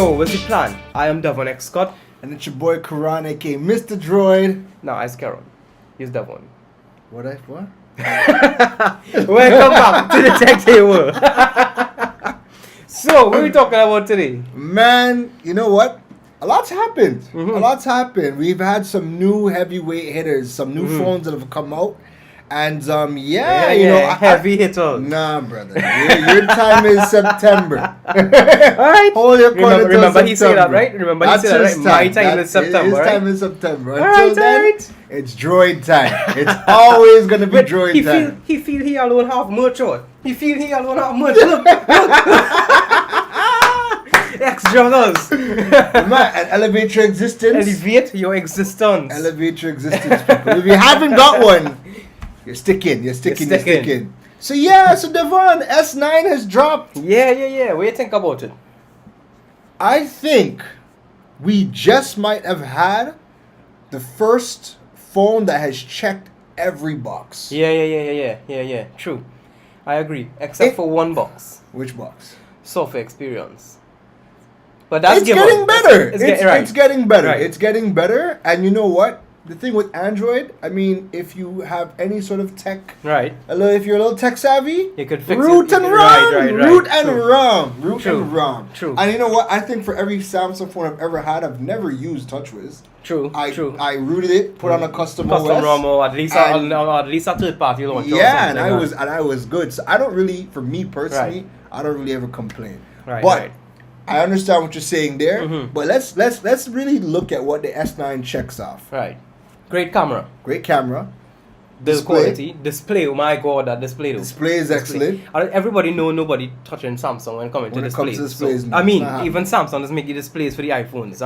Yo, what's the plan? I am Devon X Scott. And it's your boy Karan, aka Mr. Droid. No, it's Karen. He's Devon. What? Welcome back to the Tech Table. So, what are we talking about today? Man, you know what? A lot's happened. Mm-hmm. A lot's happened. We've had some new heavyweight hitters, some new phones that have come out. And heavy hitters. Nah, brother. Your time is September. Alright. Hold your corner remember till he said that, right? September. He said that, right? My time is September. His right? time is September. Alright, Until then, alright. it's droid time. It's always gonna be droid time. He feel he alone have merch out. He feel he alone have merch. Look. Ex-joggers. Man, and elevate your existence. Elevate your existence. Elevate your existence, people. If you haven't got one, you're sticking. You're sticking. So Devon, S9 has dropped. Yeah. What do you think about it? I think we just might have had the first phone that has checked every box. Yeah. True. I agree. Except for one box. Which box? Software experience. But that's getting better. It's getting better. Right. It's getting better. And you know what? The thing with Android, I mean, if you have any sort of tech, right? If you're a little tech savvy, you could fix root it. And ROM, Right. root and True. ROM. True. And you know what? I think for every Samsung phone I've ever had, I've never used TouchWiz. True. I rooted it, put on a custom OS. ROM or at least a third party launcher. Yeah, and I was good. So I don't really, for me personally, I don't really ever complain. But I understand what you're saying there. Mm-hmm. But let's really look at what the S9 checks off. Right. Great camera. Display. Quality. Display. Oh my god, that display though. Display is excellent. Everybody know nobody touching Samsung when it comes to displays. Even Samsung doesn't make the displays for the iPhones.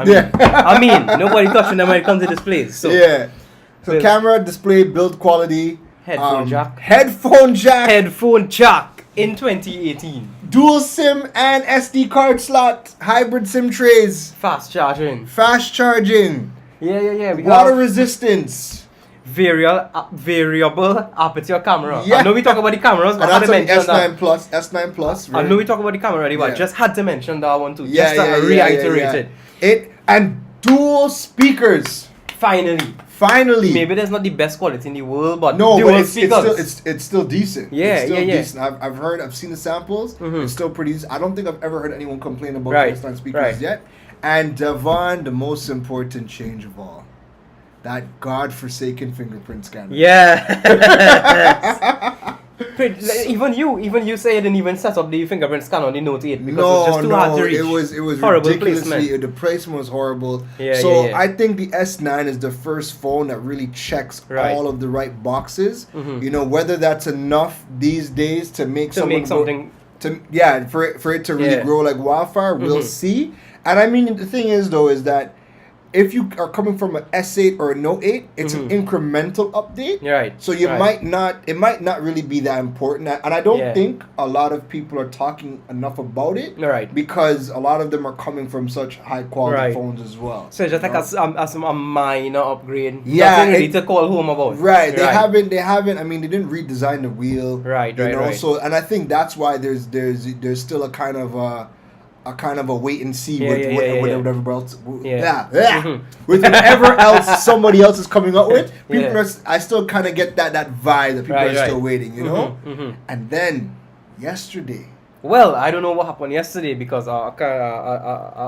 Nobody touching them when it comes to displays. So So camera, display, build quality. Headphone jack in 2018. Dual SIM and SD card slot. Hybrid SIM trays. Fast charging. Yeah. Water resistance. Variable aperture camera. Yeah. I know we talk about the cameras, but and I had to mention S9 Plus. S9 Plus. I know we talk about the camera already, but just had to mention that one too. Reiterate it. And dual speakers. Finally. Maybe that's not the best quality in the world, but it's still decent. Decent. I've seen the samples. Mm-hmm. It's still pretty decent. I don't think I've ever heard anyone complain about the S9 speakers yet. And Devon, the most important change of all, that godforsaken fingerprint scanner. Yeah. even you say it didn't even set up the fingerprint scanner on the Note 8 because it's just too hard to reach. It was horrible ridiculously placement. The placement was horrible. Yeah. I think the S9 is the first phone that really checks all of the right boxes. Mm-hmm. You know, whether that's enough these days to make something for it to really grow like wildfire, we'll see. And I mean, the thing is though is that if you are coming from an S8 or a Note 8, it's an incremental update. Right. So it might not really be that important. And I don't think a lot of people are talking enough about it. Right. Because a lot of them are coming from such high quality phones as well. So it's just like a minor upgrade. Yeah. Nothing really to call home about. Right. They haven't, I mean, they didn't redesign the wheel. Right. So, and I think that's why there's still a kind of a wait and see with whatever else. With whatever else somebody else is coming up with. I still kind of get that vibe that people are still waiting, you know? Mm-hmm. And then yesterday. Well, I don't know what happened yesterday because I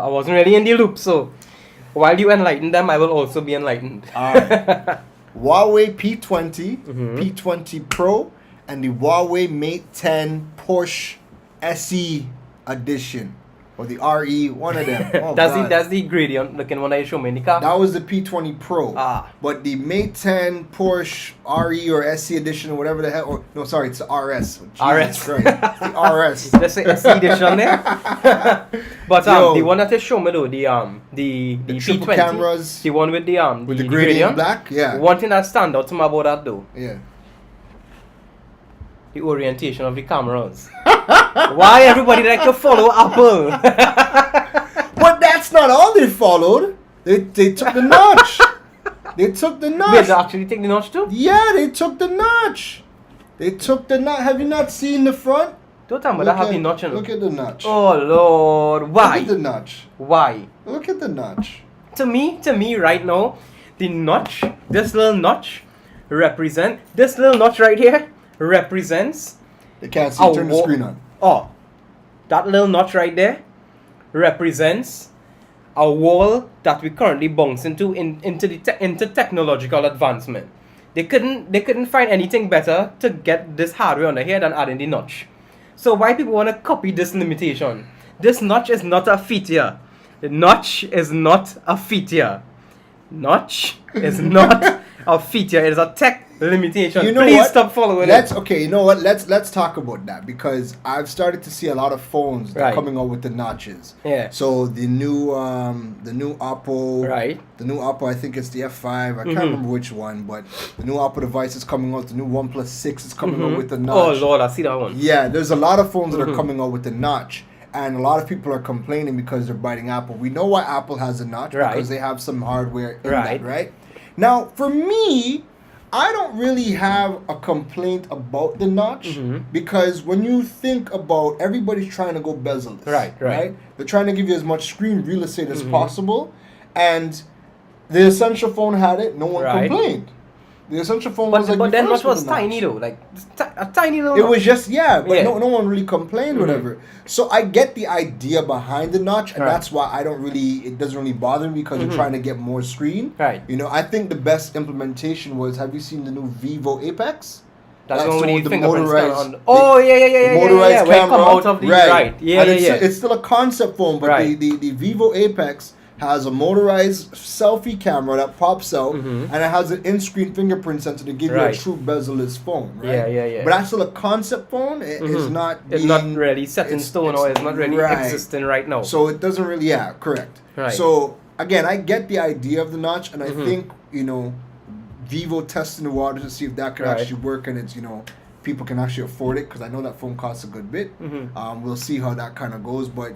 wasn't really in the loop. So while you enlighten them, I will also be enlightened. Huawei P20, P20 Pro, and the Huawei Mate 10 Porsche SE Edition. Or the RE, one of them. That's the gradient looking one that you showed me in the car. That was the P20 Pro. But the Mate 10 Porsche RE or SE edition or whatever the hell. It's the RS. RS. Christ. The RS. Let's say SE edition there. But the one that you showed me though, the P20 cameras, the one with the gradient black. Yeah. One thing that stand out to me about that though. Yeah. The orientation of the cameras. Why everybody like to follow Apple? But that's not all they followed. They took the notch. Wait, they actually take the notch too? Yeah, they took the notch. Have you not seen the front? Don't tell me that have the notch in it. Look at the notch. Oh Lord, why? Look at the notch. Why? Look at the notch. To me right now, the notch, this little notch this little notch right here represents. They can't see. Turn the screen on. Oh, that little notch right there represents a wall that we currently bounce into technological advancement. They couldn't find anything better to get this hardware under here than adding the notch. So why people want to copy this limitation? This notch is not a feature. The notch is not a feature. Notch is not a feature. It is a tech limitation. You know Please what? stop following it. Okay, you know what? Let's talk about that, because I've started to see a lot of phones that are coming out with the notches. Yeah. So the new Oppo. Right. The new Oppo, I think it's the F5. I can't remember which one, but the new Oppo device is coming out. The new OnePlus 6 is coming out with the notch. Oh Lord, I see that one. Yeah, there's a lot of phones that are coming out with the notch. And a lot of people are complaining because they're biting Apple. We know why Apple has a notch, because they have some hardware in that, right? Now, for me, I don't really have a complaint about the notch, because when you think about, everybody's trying to go bezel-less. Right? They're trying to give you as much screen real estate as possible. And the Essential phone had it. No one complained. The Essential phone was like but then notch was tiny though, like a tiny little. It was just but no one really complained, whatever. So I get the idea behind the notch, and that's why it doesn't really bother me, because they're trying to get more screen. Right. You know, I think the best implementation was, have you seen the new Vivo Apex? That's the one with the motorized. On. Oh yeah. Motorized camera. Come out of the right. Yeah. It's still a concept phone, but the Vivo Apex has a motorized selfie camera that pops out, and it has an in-screen fingerprint sensor to give you a true bezel-less phone, right? Yeah. But that's still a concept phone. It's not really set in stone, or it's not really existing right now. So it doesn't really, correct. Right. So, again, I get the idea of the notch, and I think, Vivo testing the water to see if that can actually work, and it's, people can actually afford it, because I know that phone costs a good bit. We'll see how that kind of goes, but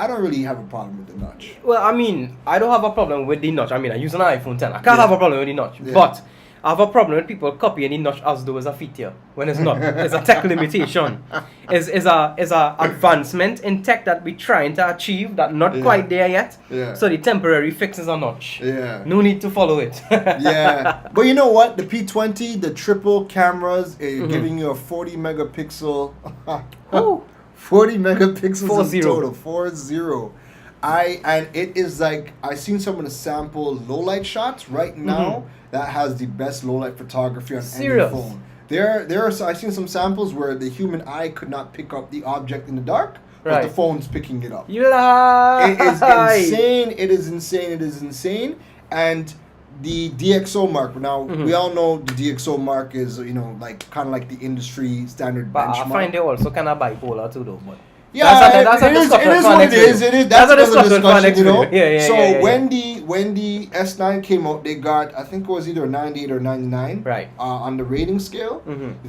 I don't really have a problem with the notch. Well, I mean, I don't have a problem with the notch. I mean, I use an iPhone 10. I can't have a problem with the notch. Yeah. But I have a problem with people copying the notch as though it's a feature, when it's not. It's a tech limitation. It's a advancement in tech that we're trying to achieve, that not quite there yet. Yeah. So the temporary fix is a notch. Yeah. No need to follow it. But you know what? The P20, the triple cameras, giving you a 40 megapixel. 40 megapixels in total. 40. And it is like, I seen some of the sample low light shots right now that has the best low light photography on any phone. I seen some samples where the human eye could not pick up the object in the dark, but the phone's picking it up. It is insane. It is insane. And the DxO mark. Now we all know the DxO mark is kind of like the industry standard benchmark. I find they also kind of bipolar too, though. But that's it is what it is. That's another discussion, So when the S9 came out, they got, I think it was either a 98 or 99 on the rating scale.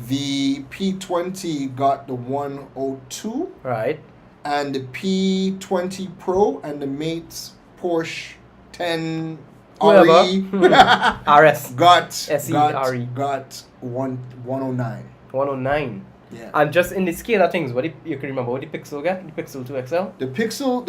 The P20 got the 102. Right. And the P20 Pro and the Mate's Porsche 10 RE RS got SE got 109. 109. Yeah. And just in the scale of things, you can remember what the Pixel got? The Pixel 2 XL? The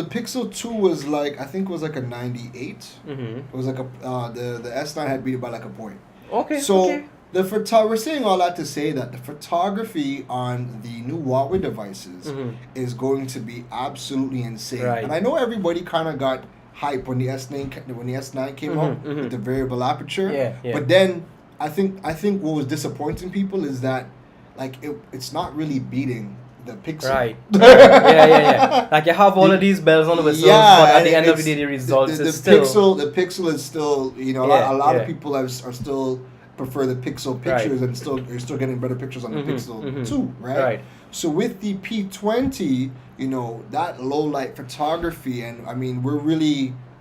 Pixel 2 was like, I think it was like a 98. It was like the S9 had beat it by like a point. Okay. So we're saying all that to say that the photography on the new Huawei devices is going to be absolutely insane. Right. And I know everybody kind of got hype when the S9 came out with the variable aperture. Yeah. But then I think what was disappointing people is that it's not really beating the Pixel. Right. Yeah. Like you have all of these bells on the whistles, but at the end of the day, the results is still... The Pixel is still, a lot of people are still prefer the Pixel pictures, and you're still getting better pictures on the Pixel 2, right? So with the P20, that low light photography, and I mean,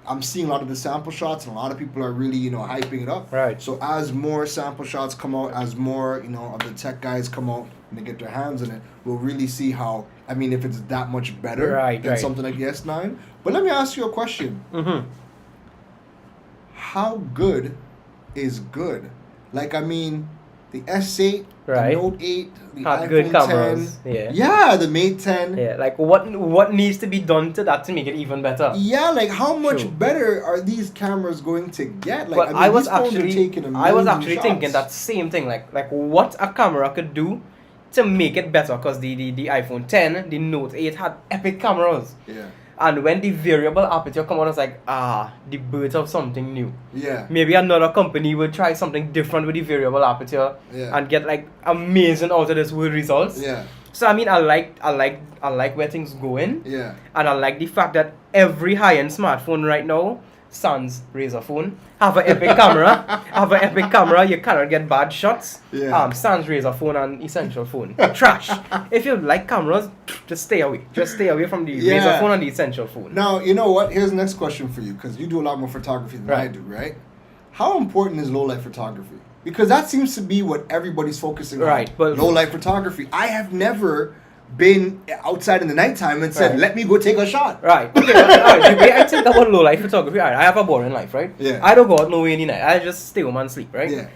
I'm seeing a lot of the sample shots, and a lot of people are really, hyping it up. Right. So as more sample shots come out, as more, of the tech guys come out and they get their hands on it, we'll really see how, if it's that much better than something like the S9. But let me ask you a question. How good is good? the S8, Right. the Note 8, the Had iPhone good 10. cameras. Yeah. Yeah, the Mate 10. Yeah. Like what needs to be done to that to make it even better? Yeah, like how much True. better are these cameras going to get? Like, But I was these phones are actually taking I was amazing actually shots. thinking that same thing. Like what a camera could do to make it better, because the iPhone 10, the Note 8 had epic cameras. Yeah. And when the variable aperture come out, it's like, the birth of something new. Yeah. Maybe another company would try something different with the variable aperture Yeah. and get like amazing out of this with results. Yeah. So I mean, I like where things going. Yeah. And I like the fact that every high-end smartphone right now, sans Razr phone, have an epic camera. You cannot get bad shots. Yeah. Sans Razr phone and Essential phone. Trash. If you like cameras, just stay away. Just stay away from the Razr phone and the Essential phone. Now, you know what? Here's the next question for you, because you do a lot more photography than I do, right? How important is low-light photography? Because that seems to be what everybody's focusing on. Right, but low-light photography. I have never been outside in the nighttime and said, let me go take a shot. Right. Okay. Alright, the way I think about low light photography, I have a boring life, right? Yeah. I don't go out nowhere in the night. I just stay home and sleep, right? Yeah.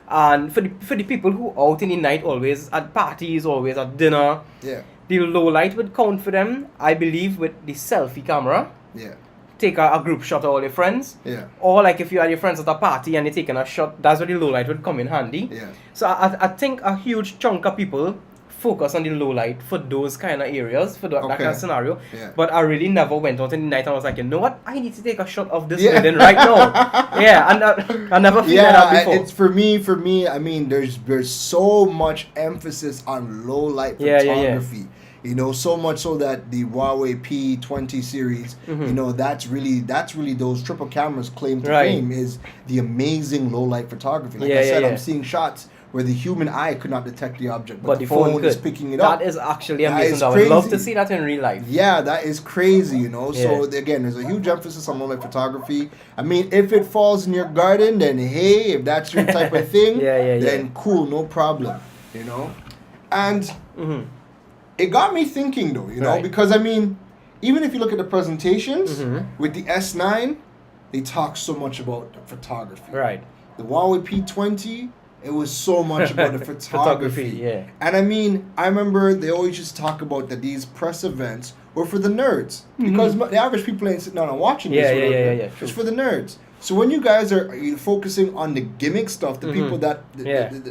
And for the people who out in the night, always at parties, always at dinner, Yeah. the low light would count for them, I believe, with the selfie camera. Yeah. Take a group shot of all your friends. Yeah. Or like if you had your friends at a party and you're taking a shot, that's where the low light would come in handy. Yeah. So I think a huge chunk of people focus on the low light for those kind of areas, for that kind of scenario. Yeah. But I really never went out in the night and was like, you know what, I need to take a shot of this building right now. Yeah, and I never figured that before. It's for me. I mean, there's so much emphasis on low light photography. You know, so much so that the Huawei P20 series, you know, that's really those triple cameras claim to fame is the amazing low light photography. Like I said, I'm seeing shots where the human eye could not detect the object, but the phone is picking it up. That is actually amazing. I would love to see that in real life. Yeah, that is crazy, you know. So again, there's a huge emphasis on low light photography. I mean, if it falls in your garden, then hey, if that's your type of thing, then cool, no problem, you know. And it got me thinking though, you know, because I mean, even if you look at the presentations with the S9, they talk so much about the photography. Right. The Huawei P20, it was so much about the photography. And I mean, I remember they always just talk about that these press events were for the nerds. Because the average people ain't sitting down and watching this. It's for the nerds. So when you guys are focusing on the gimmick stuff, the people that,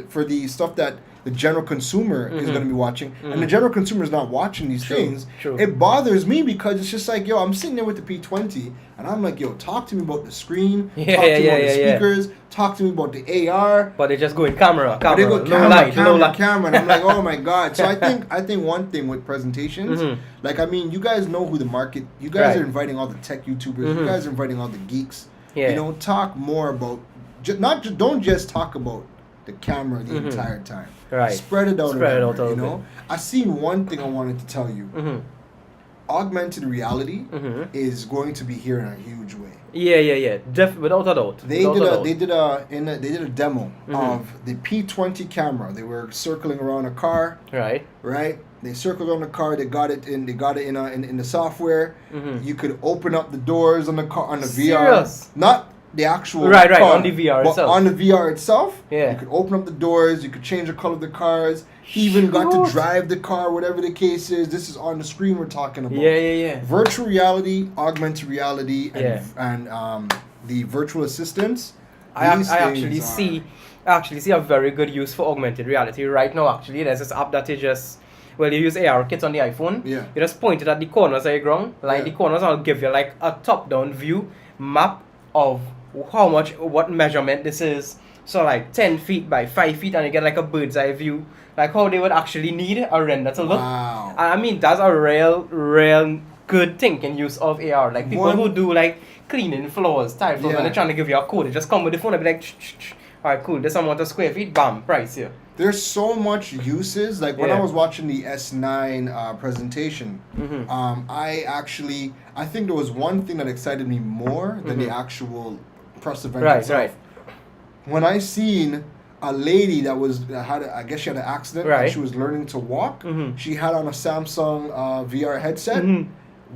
for the stuff that the general consumer is going to be watching, and the general consumer is not watching these things, it bothers me because it's just like, yo, I'm sitting there with the P20, and I'm like, yo, talk to me about the screen, talk to me about the speakers, talk to me about the AR. But they just go in camera, they go camera, and I'm like, oh my god. So I think one thing with presentations, like I mean, you guys know who the market, you guys are inviting all the tech YouTubers, you guys are inviting all the geeks. You know, talk more about, don't just talk about the camera the entire time. Spread it out a little bit, you know. I seen one thing I wanted to tell you. Augmented reality is going to be here in a huge way. Without a doubt. They did a demo of the P20 camera. They were circling around a car. Right. They circled around the car. They got it in the software. You could open up the doors on the car on the VR. Not the actual car, on the VR itself. On the VR itself, you could open up the doors. You could change the color of the cars. He even got to drive the car, whatever the case is. This is on the screen we're talking about. Virtual reality, augmented reality, and the virtual assistants. I actually see a very good use for augmented reality right now. Actually, there's this app that is just, well, you use AR kits on the iPhone. You just point it at the corners of your ground, like the corners, and it'll give you like a top-down view map of what measurement this is. So like 10 feet by 5 feet, and you get like a bird's eye view, like how they would actually need a render to look. And I mean, that's a real good thinking use of AR. Like people who do like cleaning floors, tile floors, when they're trying to give you a code, they just come with the phone and be like, alright, cool, this amount of square feet, bam, price here. There's so much uses. Like when I was watching the S9 presentation, I think there was one thing that excited me more than the actual press event itself. When I seen a lady that I guess she had an accident and she was learning to walk. She had on a Samsung VR headset.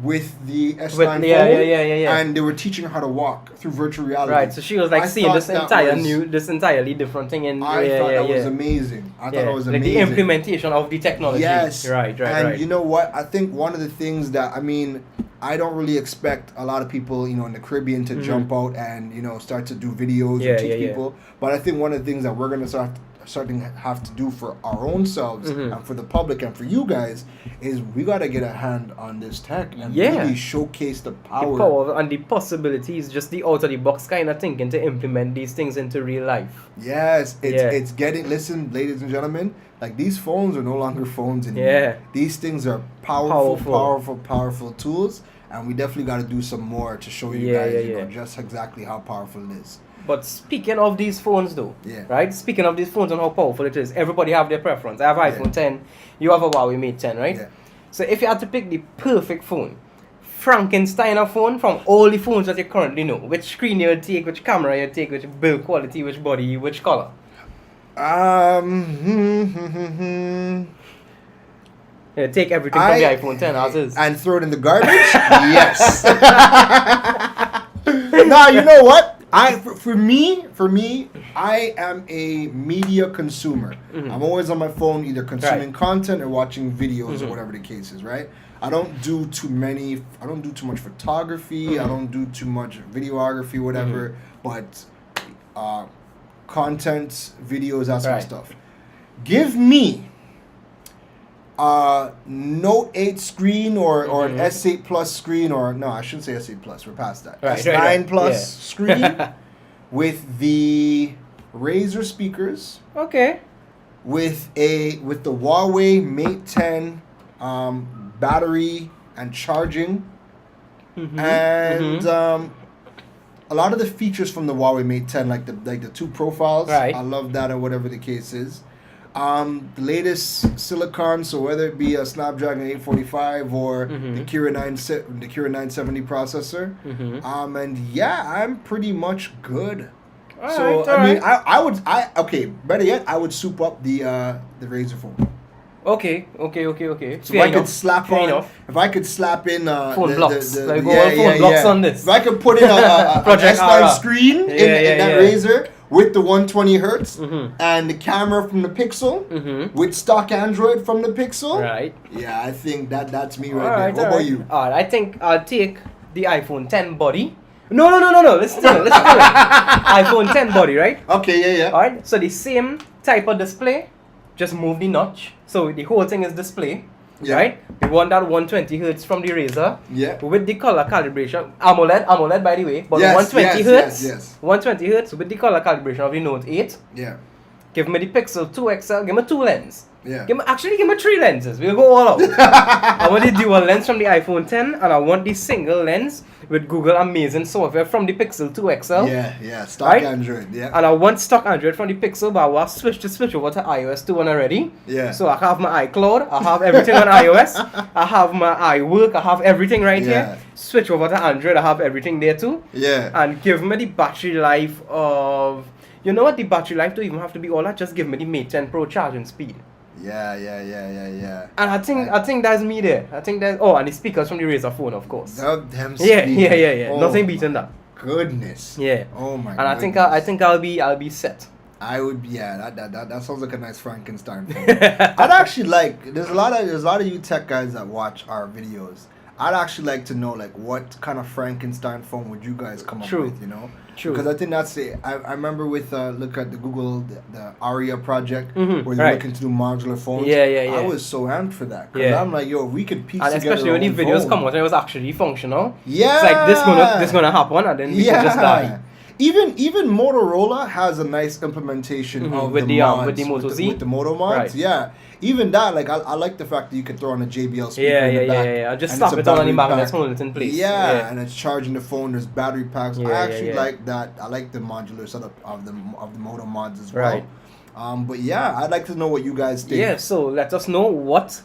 with the S9 With, phone, yeah. and they were teaching her how to walk through virtual reality. Right, so she was like seeing this entirely different thing. And I thought that was amazing. I thought it was amazing. Like the implementation of the technology. Yes. Right. And you know what? I think one of the things that, I mean, I don't really expect a lot of people, you know, in the Caribbean to jump out and, you know, start to do videos and teach people. But I think one of the things that we're going to starting have to do for our own selves and for the public and for you guys is we got to get a hand on this tech and really showcase the power and the possibilities, just the out of the box kind of thinking to implement these things into real life. Yes, it's getting, listen, ladies and gentlemen, like these phones are no longer phones anymore. These things are powerful tools, and we definitely got to do some more to show you guys you know, just exactly how powerful it is. But speaking of these phones though, right? Speaking of these phones and how powerful it is, everybody have their preference. I have iPhone 10, you have a Huawei Mate 10, right? Yeah. So if you had to pick the perfect phone, Frankenstein of phone from all the phones that you currently know, which screen you would take, which camera you would take, which build quality, which body, which color? Take everything from the iPhone 10 as is. And throw it in the garbage? Yes. Now, you know what? For me, I am a media consumer. I'm always on my phone, either consuming content or watching videos or whatever the case is, right? I don't do too much photography. I don't do too much videography, whatever. But content, videos, that sort of stuff. Give me Note 8 screen or an S8 Plus screen, or no, I shouldn't say S8 Plus. We're past that. S9 Plus screen with the Razer speakers. Okay. With the Huawei Mate 10 battery and charging, and a lot of the features from the Huawei Mate 10, like the two profiles. Right. I love that, or whatever the case is. The latest silicon, so whether it be a Snapdragon 845 or the Kirin 970 processor, and yeah, I'm pretty much good. Better yet, I would soup up the Razer phone. Okay. So if I could slap in phone blocks, phone blocks on this. If I could put in a S9 screen in that Razer with the 120 hertz and the camera from the Pixel with stock Android from the Pixel. Right. Yeah, I think that's me right there. What about you? I think I'll take the iPhone 10 body. No. Let's do it. iPhone 10 body, right? Okay, yeah. Alright, so the same type of display, just move the notch. So the whole thing is display. Yeah. Right? We want that 120 hertz from the Razer. Yeah. With the color calibration. AMOLED by the way. But 120 hertz. Yes. 120 hertz with the color calibration of the Note 8. Yeah. Give me the Pixel 2 XL. Give me 2 lens. Yeah. Give me 3 lenses. We'll go all out. I want the dual lens from the iPhone 10, and I want the single lens with Google amazing software from the Pixel 2 XL. Yeah. Stock Android. Yeah. And I want stock Android from the Pixel, but I want to switch over to iOS 2 already. Yeah. So I have my iCloud, I have everything on iOS, I have my iWork, I have everything right here. Switch over to Android, I have everything there too. Yeah. And give me the battery life of, you know what, the battery life don't even have to be all that. Just give me the Mate 10 Pro charging speed. Yeah. And I think that's me there. I think that's and the speakers from the Razer phone, of course. Them speakers. Yeah. Oh, nothing beating that. Goodness. Yeah. Oh my. And I think I'll be set. I would. Yeah. That sounds like a nice Frankenstein phone. I'd actually like. There's a lot of you tech guys that watch our videos. I'd actually like to know, like, what kind of Frankenstein phone would you guys come up with, you know? True. Because I think that's it. I remember with, look at the Google, the Aria project, where they're looking to do modular phones. Yeah. I was so amped for that. Because I'm like, yo, we could piece together especially when the videos phone. come out and it was actually functional. Yeah. It's like, this gonna happen, and then we could just die. Even Motorola has a nice implementation of with the mods. With the Moto Z? With the Moto mods, yeah. Even that, like, I like the fact that you can throw on a JBL speaker in the back. Yeah. Just stop it on the magnet, hold it in place. Yeah, and it's charging the phone. There's battery packs. I actually like that. I like the modular setup of the Moto mods as well. Right. But yeah, I'd like to know what you guys think. Yeah, so let us know what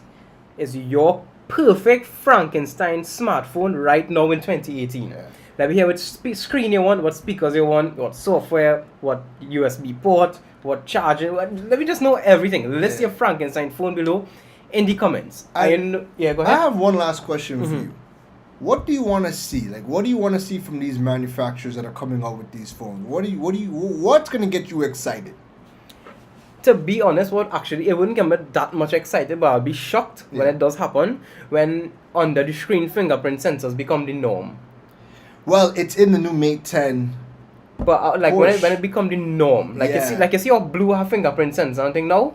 is your perfect Frankenstein smartphone right now in 2018. Yeah. Let me hear what screen you want, what speakers you want, what software, what USB port, what charging. Let me just know everything. List your Frankenstein phone below in the comments. go ahead. I have one last question for you. what do you want to see? Like, what do you want to see from these manufacturers that are coming out with these phones? What's going to get you excited? To be honest, it wouldn't get me that much excited, but I'll be shocked when it does happen, when under the screen fingerprint sensors become the norm. Well, it's in the new Mate 10. But when it become the norm, you see how Blue have fingerprint sensor and thing now?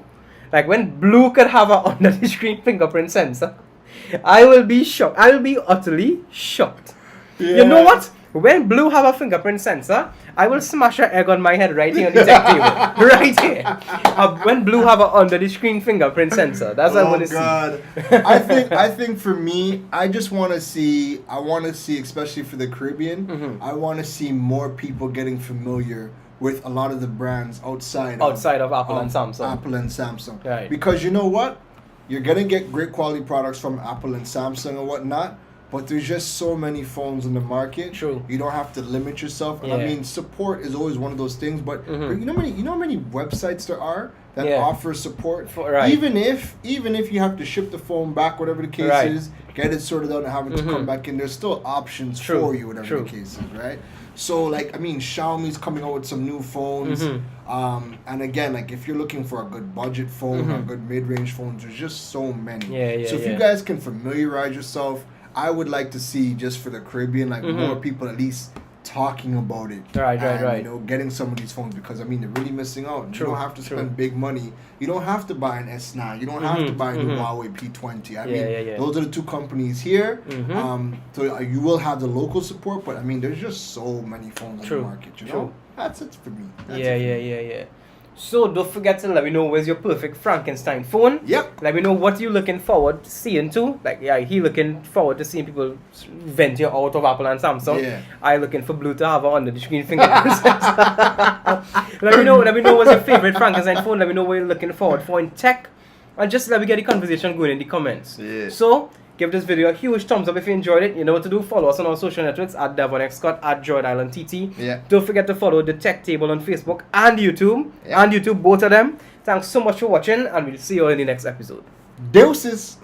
Like when Blue could have a under the screen fingerprint sensor, I will be shocked. I will be utterly shocked. Yeah. You know what? When Blue have a fingerprint sensor, I will smash an egg on my head right here on the tech table. Right here. When Blue have a under the screen fingerprint sensor. That's what I want to see. I think for me, I want to see, especially for the Caribbean, I want to see more people getting familiar with a lot of the brands outside of Apple and Samsung. Apple and Samsung. Right. Because you know what? You're going to get great quality products from Apple and Samsung and whatnot. But there's just so many phones in the market. True. You don't have to limit yourself. And I mean, support is always one of those things. But you know how many websites there are that offer support. Even if you have to ship the phone back, whatever the case is, get it sorted out and having to come back in, there's still options for you, whatever the case is, right? So like, I mean, Xiaomi's coming out with some new phones. And again, like if you're looking for a good budget phone or a good mid-range phone, there's just so many. So if you guys can familiarize yourself, I would like to see, just for the Caribbean, like more people at least talking about it. Right. You know, getting some of these phones, because I mean they're really missing out. You don't have to spend big money. You don't have to buy an S9. You don't have to buy the Huawei P20. I mean, those are the two companies here. So you will have the local support, but I mean, there's just so many phones on the market. You know, that's it for me. Yeah. So don't forget to let me know where's your perfect Frankenstein phone. Yep. Let me know what you're looking forward to seeing too. Like he looking forward to seeing people venture out of Apple and Samsung. Yeah. I looking for Blue to have under the screen fingerprints. Let me know what's your favorite Frankenstein phone. Let me know what you're looking forward for in tech. And just let me get the conversation going in the comments. Yeah. So give this video a huge thumbs up if you enjoyed it. You know what to do. Follow us on our social networks at DevonXScott, at JoydIslandTT. Yeah. Don't forget to follow the Tech Table on Facebook and YouTube. Yeah. And YouTube, both of them. Thanks so much for watching, and we'll see you in the next episode. Deuces.